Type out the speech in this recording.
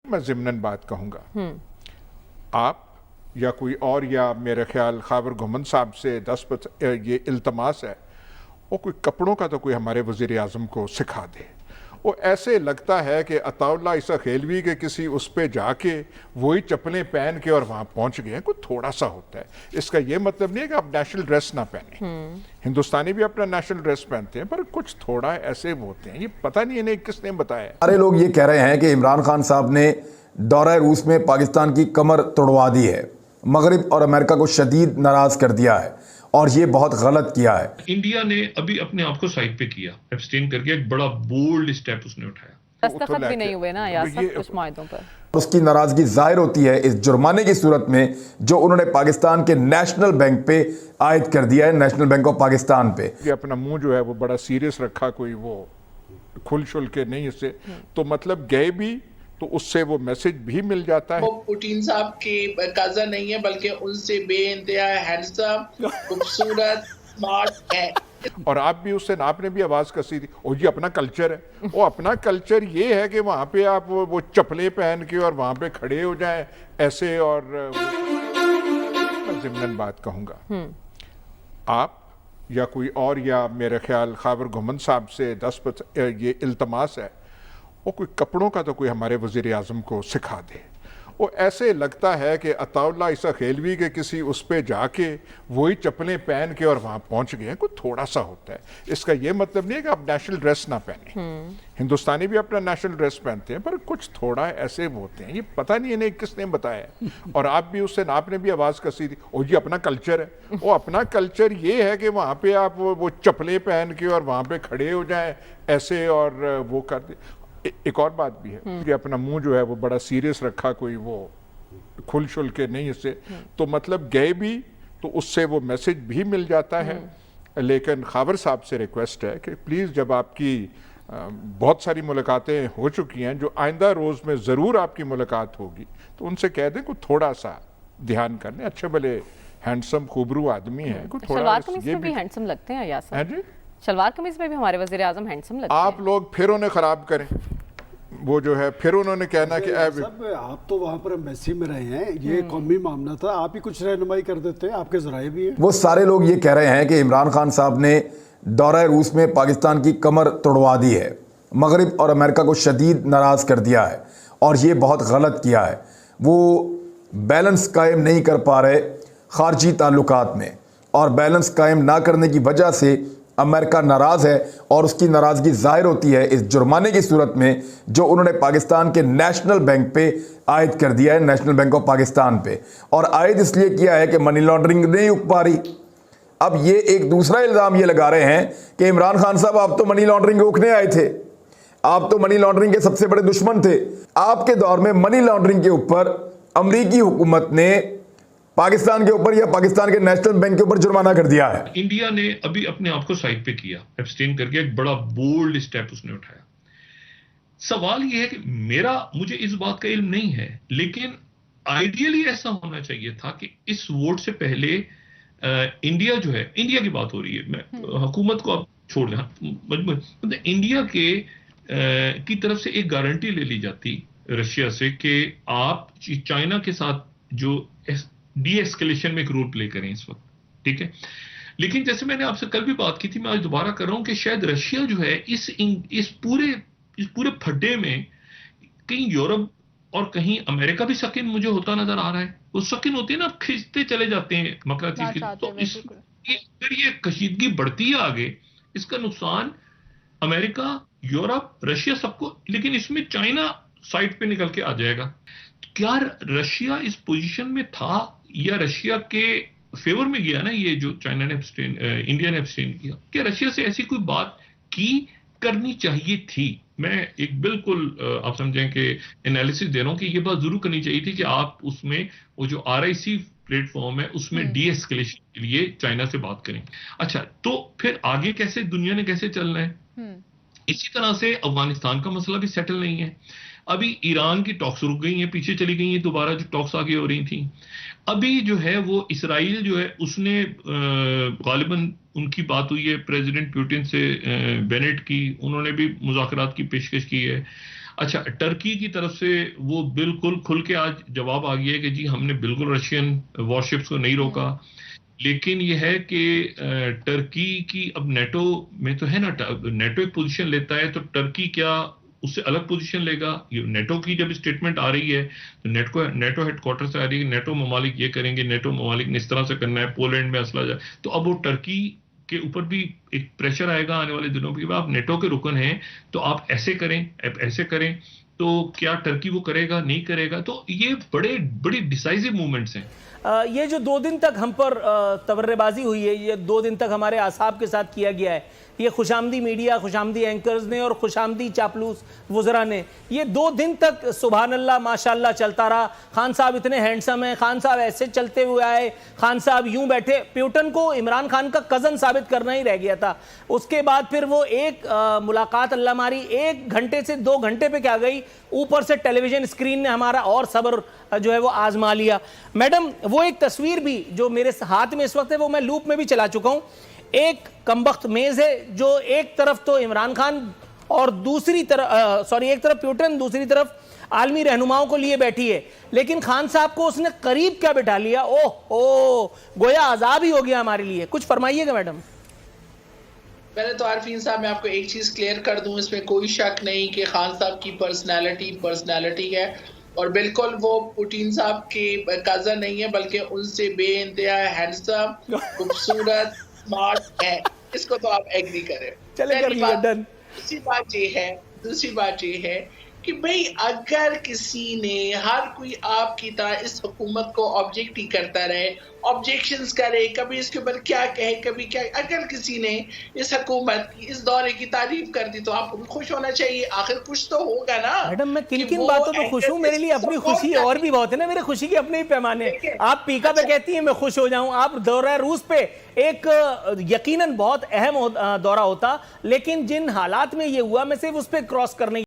मैं ज़िमनन बात कहूँगा। आप या कोई और या मेरे ख्याल ख़ावर घुमन साहब से ये इल्तमास है, वो कोई कपड़ों का तो कोई हमारे वज़ीर आज़म को सिखा दे। वो ऐसे लगता है कि अताउल्ला ईसा खेलवी के किसी उस पे जाके वही चप्पलें पहन के और वहाँ पहुँच गए हैं। कोई थोड़ा सा होता है। इसका ये मतलब नहीं है कि आप नेशनल ड्रेस ना पहने। हिंदुस्तानी भी अपना नेशनल ड्रेस पहनते हैं, पर कुछ थोड़ा ऐसे होते हैं। ये पता नहीं इन्हें किसने बताया। सारे लोग ये कह रहे हैं कि इमरान खान साहब ने दौरा रूस में पाकिस्तान की कमर तोड़वा दी है, मगरिब और अमेरिका को शदीद नाराज कर दिया है और ये बहुत गलत किया है। इंडिया ने अभी अपने आप को साइड पे किया, एब्सटेन करके एक बड़ा बोल्ड स्टेप उसने उठाया। दस्तखत भी नहीं हुए ना यार सब कुछ मायदों पर। उसकी नाराजगी जाहिर होती है इस जुर्माने की सूरत में जो उन्होंने पाकिस्तान के नेशनल बैंक पे आयद कर दिया है, नेशनल बैंक ऑफ पाकिस्तान पे। ये अपना मुंह जो है वो बड़ा सीरियस रखा, कोई वो खुल शुल के नहीं इससे, तो मतलब गए भी तो उससे वो मैसेज भी मिल जाता है। वो पुतिन साहब की कज़न नहीं है, बल्कि उनसे बेइंतहा हैंडसम, खूबसूरत, स्मार्ट है। और आप भी उससे आपने भी आवाज़ कसी थी, और ये अपना कल्चर है। वो अपना कल्चर ये है कि वहाँ पे आप वो चप्पलें पहन के और वहाँ पे खड़े हो जाएं ऐसे। और मैं ज़िमनन बात कहूँगा। आप या कोई और या मेरे ख्याल ख़ावर घुमन साहब से ये इल्तमास है, वो कोई कपड़ों का तो कोई हमारे वज़ीर आज़म को सिखा दे। वो ऐसे लगता है कि अताउल्ला ईसा खेलवी के किसी उस पे जाके वही चप्पलें पहन के और वहाँ पहुँच गए हैं। कोई थोड़ा सा होता है। इसका ये मतलब नहीं है कि आप नेशनल ड्रेस ना पहने। हिंदुस्तानी भी अपना नेशनल ड्रेस पहनते हैं, पर कुछ थोड़ा ऐसे होते हैं। ये पता नहीं इन्हें किसने बताया। और आप भी उससे आपने भी आवाज़ कसी थी, और ये अपना कल्चर है। वो अपना कल्चर ये है कि वहाँ पे आप वो चप्पलें पहन के और वहाँ पे खड़े हो जाएं ऐसे और वो कर दे। एक और बात भी है कि अपना मुंह जो है वो बड़ा सीरियस रखा, कोई वो खुल शुल के नहीं इससे, तो मतलब गए भी तो उससे वो मैसेज भी मिल जाता है। लेकिन ख़ावर साहब से रिक्वेस्ट है कि प्लीज़, जब आपकी बहुत सारी मुलाकातें हो चुकी हैं, जो आइंदा रोज़ में ज़रूर आपकी मुलाकात होगी, तो उनसे कह दें कि थोड़ा सा ध्यान करने। अच्छे भले हैंडसम खूबरू आदमी है, कोई थोड़ा सलवार कमीज में भी हैंडसम लगते हैं यार। है जी, सलवार कमीज में भी हमारे वज़ीर आज़म हैंडसम लगते हैं। आप लोग फिर उन्हें ख़राब करें, वो जो है फिर उन्होंने कहना कि सब आप तो वहाँ पर एम्बेसी में रहे हैं, ये कौमी मामला था, आप ही कुछ रहनुमाई कर देते हैं, आपके जराए भी हैं। वो सारे लोग ये कह रहे हैं कि इमरान खान साहब ने दौरा रूस में पाकिस्तान की कमर तोड़वा दी है, मगरिब और अमेरिका को शदीद नाराज कर दिया है और ये बहुत गलत किया है। वो बैलेंस कायम नहीं कर पा रहे खारजी ताल्लुकात में, और बैलेंस कायम ना करने की वजह से अमेरिका नाराज़ है और उसकी नाराज़गी जाहिर होती है इस जुर्माने की सूरत में जो उन्होंने पाकिस्तान के नेशनल बैंक पे आयद कर दिया है, नेशनल बैंक ऑफ पाकिस्तान पे। और आयद इसलिए किया है कि मनी लॉन्ड्रिंग नहीं रुक पा रही। अब ये एक दूसरा इल्ज़ाम ये लगा रहे हैं कि इमरान खान साहब आप तो मनी लॉन्ड्रिंग रोकने आए थे, आप तो मनी लॉन्ड्रिंग के सबसे बड़े दुश्मन थे। आपके दौर में मनी लॉन्ड्रिंग के ऊपर अमरीकी हुकूमत ने पाकिस्तान के ऊपर या पाकिस्तान के नेशनल बैंक के ऊपर जुर्माना कर दिया है। इंडिया ने अभी अपने आप को साइड पे किया, एब्सटेन करके एक बड़ा बोल्ड स्टेप उसने उठाया। सवाल यह है कि मुझे इस बात का इल्म नहीं है, लेकिन आइडियली ऐसा होना चाहिए था कि इस वोट से पहले इंडिया जो है, इंडिया की बात हो रही है, मैं हुकूमत को अब छोड़ दें, इंडिया की तरफ से एक गारंटी ले ली जाती रशिया से कि आप चाइना के साथ जो डी एस्केलेशन में एक रोल प्ले करें इस वक्त, ठीक है। लेकिन जैसे मैंने आपसे कल भी बात की थी, मैं आज दोबारा कर रहा हूं कि शायद रशिया जो है इस पूरे फड्डे में कहीं यूरोप और कहीं अमेरिका भी सकिन मुझे होता नजर आ रहा है। वो सकिन होती है ना, खींचते चले जाते हैं मकरा चीज की। तो अगर ये कशीदगी बढ़ती है आगे, इसका नुकसान अमेरिका, यूरोप, रशिया सबको, लेकिन इसमें चाइना साइड पे निकल के आ जाएगा। क्या रशिया इस पोजीशन में था या रशिया के फेवर में गया ना ये जो चाइना ने इंडिया ने एब्सटेन किया? क्या रशिया से ऐसी कोई बात की करनी चाहिए थी? मैं एक बिल्कुल आप समझें कि एनालिसिस दे रहा हूं कि ये बात जरूर करनी चाहिए थी कि आप उसमें वो जो RIC प्लेटफॉर्म है उसमें डी एस्केलेशन के लिए चाइना से बात करें। अच्छा, तो फिर आगे कैसे दुनिया ने कैसे चलना है? इसी तरह से अफगानिस्तान का मसला भी सेटल नहीं है। अभी ईरान की टॉक्स रुक गई हैं, पीछे चली गई हैं, दोबारा जो टॉक्स आगे हो रही थी। अभी जो है वो इसराइल जो है उसने गालिबन उनकी बात हुई है प्रेसिडेंट पुतिन से, बेनेट की, उन्होंने भी मुज़ाकरात की पेशकश की है। अच्छा, टर्की की तरफ से वो बिल्कुल खुल के आज जवाब आ गया है कि जी हमने बिल्कुल रशियन वॉरशिप्स को नहीं रोका, लेकिन ये है कि टर्की की अब नेटो में तो है ना, नेटो एक पोजीशन लेता है तो टर्की क्या उससे अलग पोजीशन लेगा? नेटो की जब स्टेटमेंट आ रही है तो नेटो हेडक्वार्टर से आ रही है, नेटो ममालिक ये करेंगे, नेटो ममालिक ने इस तरह से करना है, पोलैंड में असला जाए, तो अब वो टर्की के ऊपर भी एक प्रेशर आएगा आने वाले दिनों में, आप नेटो के रुकन हैं तो आप ऐसे करें, ऐसे करें, तो क्या टर्की वो करेगा, नहीं करेगा? तो ये बड़ी डिसाइसिव मूवमेंट्स हैं। ये जो 2 दिन तक हम पर तवर्रेबाजी हुई है, ये 2 दिन तक हमारे आसाब के साथ किया गया है, ये खुशामदी मीडिया, खुशामदी एंकर्स ने और खुशामदी चापलूस वुज़रा ने, ये 2 दिन तक सुभान अल्लाह माशाअल्लाह चलता रहा। खान साहब इतने हैंडसम हैं, खान साहब ऐसे चलते हुए आए, खान साहब यूं बैठे। प्यूटन को इमरान खान का कज़न साबित करना ही रह गया था। उसके बाद फिर वो एक मुलाकात अल्लाह मारी, 1 घंटे से 2 घंटे पे क्या गई, ऊपर से टेलीविजन स्क्रीन ने हमारा और सब्र जो है वो आजमा लिया। मैडम, वो एक तस्वीर भी जो मेरे हाथ में इस वक्त है वो मैं लूप में भी चला चुका हूं। एक कमबख्त मेज है जो एक तरफ तो इमरान खान और दूसरी तरफ एक तरफ प्यूटन, दूसरी तरफ आलमी रहनुमाओं को लिए बैठी है, लेकिन खान साहब को उसने करीब क्या बिठा लिया, गोया अजाब ही हो गया हमारे लिए। कुछ फरमाइएगा मैडम। पहले तो आरफीन साहब मैं आपको एक चीज क्लियर कर दूं, इसमें कोई शक नहीं कि खान साहब की पर्सनालिटी है और बिल्कुल वो पुतिन साहब के कजन नहीं है, बल्कि उनसे बेइंतहा हैंडसम, खूबसूरत, स्मार्ट है। इसको तो आप एग्री करें। चले कर लिया, डन। दूसरी बात ये है कि भाई अगर किसी ने, हर कोई आपकी तरह इस हुकूमत को ऑब्जेक्ट ही करता रहे, ऑब्जेक्शंस करे, कभी इसके ऊपर क्या कहे, कभी क्या, अगर किसी ने इस हुकूमत की इस दौरे की तारीफ कर दी तो आपको भी खुश होना चाहिए। आखिर कुछ तो होगा ना। मैडम, मैं किन बातों पे खुश हूँ, मेरे लिए अपनी खुशी और भी बहुत है ना, मेरे खुशी के अपने ही पैमाने। आप पीका पे कहती हैं मैं खुश हो जाऊं, आप दौरा रूस पे एक यकीनन बहुत अहम दौरा होता, लेकिन जिन हालात में ये हुआ मैं सिर्फ उस पर क्रॉस करने